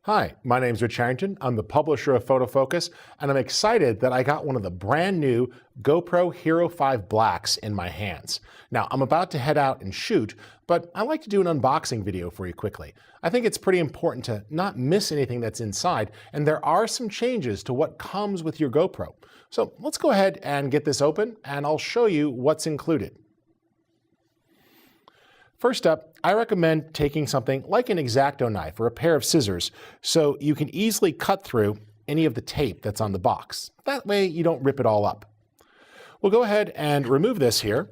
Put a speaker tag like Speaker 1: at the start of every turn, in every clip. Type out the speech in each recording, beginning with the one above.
Speaker 1: Hi, my name is Rich Harrington. I'm the publisher of Photo Focus, and I'm excited that I got one of the brand new GoPro Hero5 Blacks in my hands. Now, I'm about to head out and shoot, but I like to do an unboxing video for you quickly. I think it's pretty important to not miss anything that's inside, and there are some changes to what comes with your GoPro. So let's go ahead and get this open, and I'll show you what's included. First up, I recommend taking something like an X-Acto knife or a pair of scissors so you can easily cut through any of the tape that's on the box. That way you don't rip it all up. We'll go ahead and remove this here,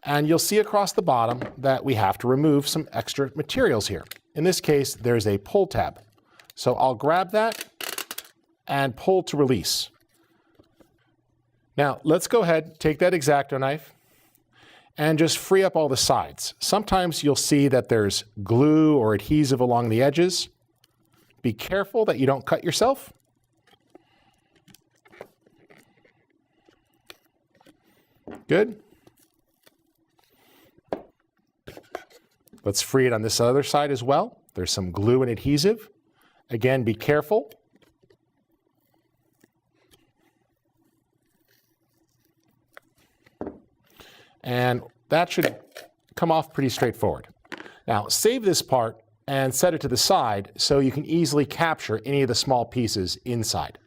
Speaker 1: and you'll see across the bottom that we have to remove some extra materials here. In this case, there's a pull tab. So I'll grab that and pull to release. Now let's go ahead, take that X-Acto knife, and just free up all the sides. Sometimes you'll see that there's glue or adhesive along the edges. Be careful that you don't cut yourself. Good. Let's free it on this other side as well. There's some glue and adhesive. Again, be careful. And that should come off pretty straightforward. Now, save this part and set it to the side so you can easily capture any of the small pieces inside.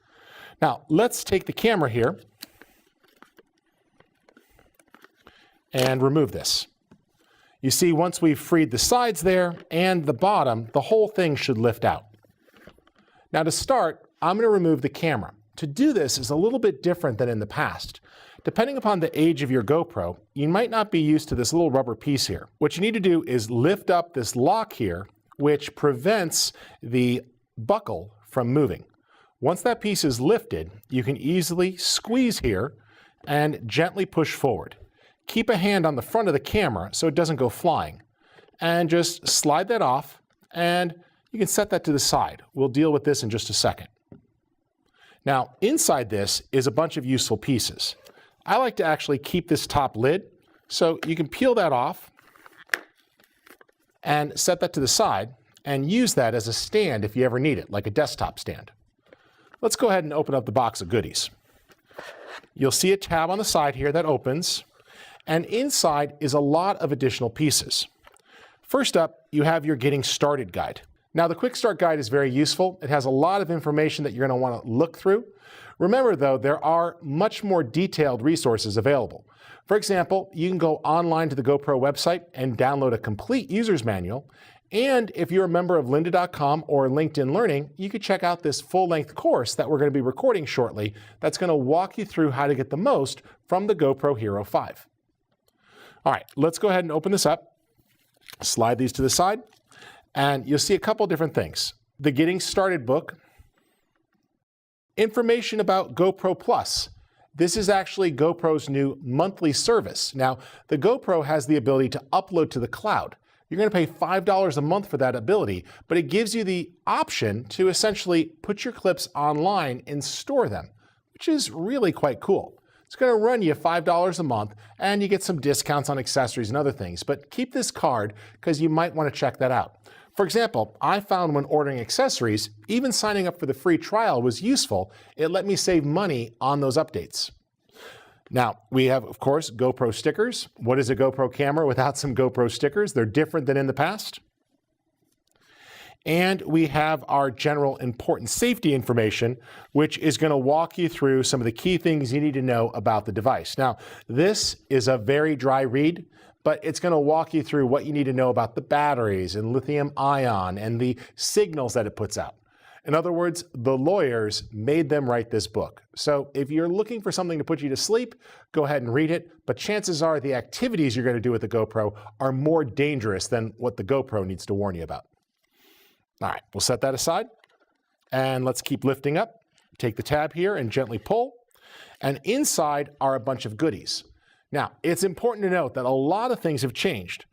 Speaker 1: Now, let's take the camera here and remove this. You see, once we've freed the sides there and the bottom, the whole thing should lift out. Now, to start, I'm going to remove the camera. To do this is a little bit different than in the past. Depending upon the age of your GoPro, you might not be used to this little rubber piece here. What you need to do is lift up this lock here, which prevents the buckle from moving. Once that piece is lifted, you can easily squeeze here and gently push forward. Keep a hand on the front of the camera so it doesn't go flying. And just slide that off, and you can set that to the side. We'll deal with this in just a second. Now, inside this is a bunch of useful pieces. I like to actually keep this top lid, so you can peel that off and set that to the side and use that as a stand if you ever need it, like a desktop stand. Let's go ahead and open up the box of goodies. You'll see a tab on the side here that opens, and inside is a lot of additional pieces. First up, you have your Getting Started guide. Now, the Quick Start Guide is very useful. It has a lot of information that you're going to want to look through. Remember, though, there are much more detailed resources available. For example, you can go online to the GoPro website and download a complete user's manual. And if you're a member of lynda.com or LinkedIn Learning, you could check out this full-length course that we're going to be recording shortly that's going to walk you through how to get the most from the GoPro Hero 5. All right, let's go ahead and open this up. Slide these to the side, and you'll see a couple different things. The Getting Started book. Information about GoPro Plus. This is actually GoPro's new monthly service. Now, the GoPro has the ability to upload to the cloud. You're going to pay $5 a month for that ability, but it gives you the option to essentially put your clips online and store them, which is really quite cool. It's going to run you $5 a month, and you get some discounts on accessories and other things, but keep this card because you might want to check that out. For example, I found when ordering accessories, even signing up for the free trial was useful. It let me save money on those updates. Now, we have, of course, GoPro stickers. What is a GoPro camera without some GoPro stickers? They're different than in the past. And we have our general important safety information, which is going to walk you through some of the key things you need to know about the device. Now, this is a very dry read, but it's going to walk you through what you need to know about the batteries and lithium ion and the signals that it puts out. In other words, the lawyers made them write this book. So if you're looking for something to put you to sleep, go ahead and read it, but chances are the activities you're going to do with the GoPro are more dangerous than what the GoPro needs to warn you about. All right, we'll set that aside, and let's keep lifting up. Take the tab here and gently pull, and inside are a bunch of goodies. Now, it's important to note that a lot of things have changed.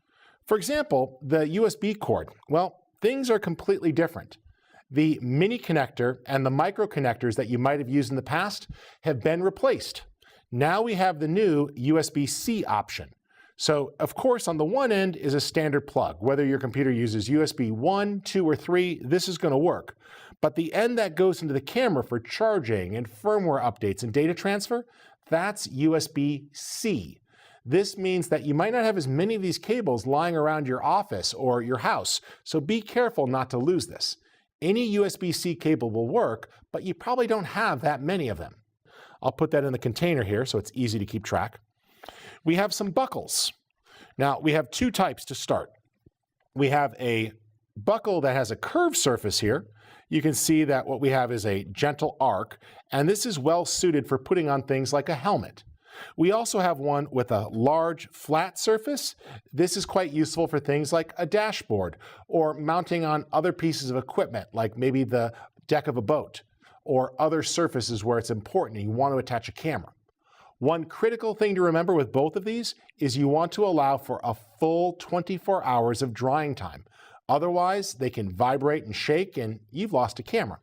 Speaker 1: For example, the USB cord. Well, things are completely different. The mini connector and the micro connectors that you might have used in the past have been replaced. Now we have the new USB-C option. So, of course, on the one end is a standard plug. Whether your computer uses USB 1, 2, or 3, this is going to work. But the end that goes into the camera for charging and firmware updates and data transfer, that's USB-C. This means that you might not have as many of these cables lying around your office or your house, so be careful not to lose this. Any USB-C cable will work, but you probably don't have that many of them. I'll put that in the container here so it's easy to keep track. We have some buckles. Now, we have two types to start. We have a buckle that has a curved surface here. You can see that what we have is a gentle arc, and this is well suited for putting on things like a helmet. We also have one with a large flat surface. This is quite useful for things like a dashboard or mounting on other pieces of equipment, like maybe the deck of a boat or other surfaces where it's important and you want to attach a camera. One critical thing to remember with both of these is you want to allow for a full 24 hours of drying time. Otherwise, they can vibrate and shake and you've lost a camera.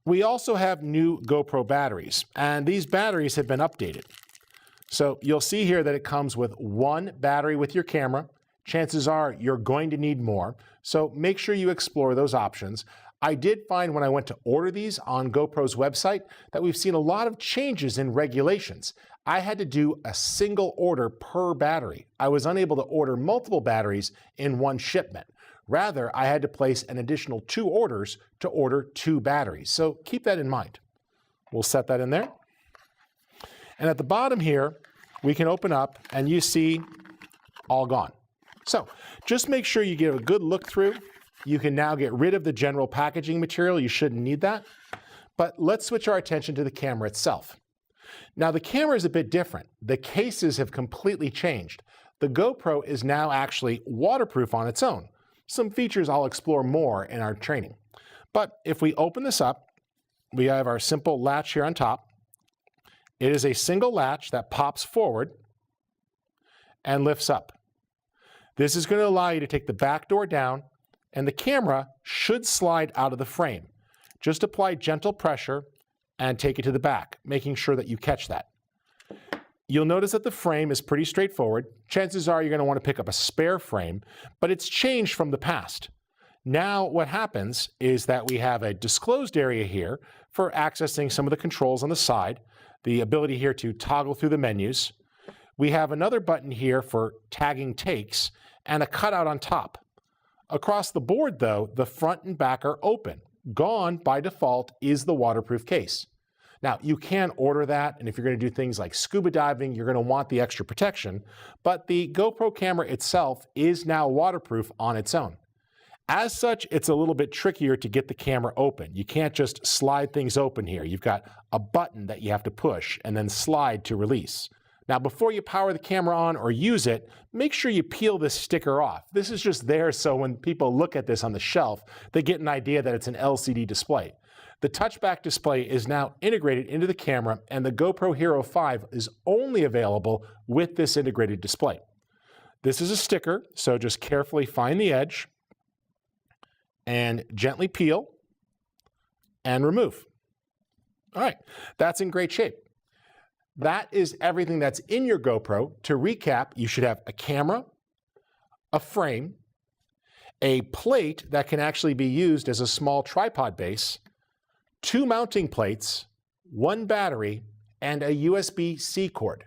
Speaker 1: We also have new GoPro batteries, and these batteries have been updated. So you'll see here that it comes with one battery with your camera. Chances are you're going to need more, so make sure you explore those options. I did find when I went to order these on GoPro's website that we've seen a lot of changes in regulations. I had to do a single order per battery. I was unable to order multiple batteries in one shipment. Rather, I had to place an additional 2 orders to order 2 batteries. So keep that in mind. We'll set that in there. And at the bottom here, we can open up and you see all gone. So just make sure you get a good look through. You can now get rid of the general packaging material. You shouldn't need that. But let's switch our attention to the camera itself. Now the camera is a bit different. The cases have completely changed. The GoPro is now actually waterproof on its own. Some features I'll explore more in our training. But if we open this up, we have our simple latch here on top. It is a single latch that pops forward and lifts up. This is going to allow you to take the back door down, and the camera should slide out of the frame. Just apply gentle pressure and take it to the back, making sure that you catch that. You'll notice that the frame is pretty straightforward. Chances are you're going to want to pick up a spare frame, but it's changed from the past. Now what happens is that we have a disclosed area here for accessing some of the controls on the side, the ability here to toggle through the menus. We have another button here for tagging takes and a cutout on top. Across the board though, the front and back are open. Gone by default is the waterproof case. Now, you can order that, and if you're going to do things like scuba diving, you're going to want the extra protection, but the GoPro camera itself is now waterproof on its own. As such, it's a little bit trickier to get the camera open. You can't just slide things open here. You've got a button that you have to push and then slide to release. Now, before you power the camera on or use it, make sure you peel this sticker off. This is just there so when people look at this on the shelf, they get an idea that it's an LCD display. The touchback display is now integrated into the camera, and the GoPro Hero5 is only available with this integrated display. This is a sticker, so just carefully find the edge and gently peel and remove. All right, that's in great shape. That is everything that's in your GoPro. To recap, you should have a camera, a frame, a plate that can actually be used as a small tripod base, 2 mounting plates, 1 battery, and a USB-C cord.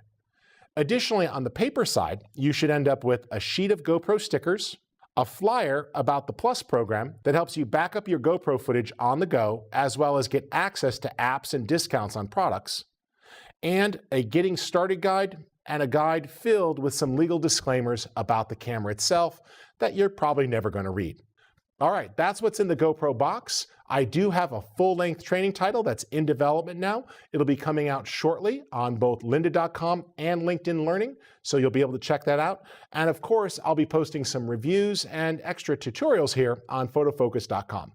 Speaker 1: Additionally, on the paper side, you should end up with a sheet of GoPro stickers, a flyer about the Plus program that helps you back up your GoPro footage on the go, as well as get access to apps and discounts on products, and a getting started guide and a guide filled with some legal disclaimers about the camera itself that you're probably never going to read. All right, that's what's in the GoPro box. I do have a full-length training title that's in development now. It'll be coming out shortly on both lynda.com and LinkedIn Learning, so you'll be able to check that out. And of course, I'll be posting some reviews and extra tutorials here on photofocus.com.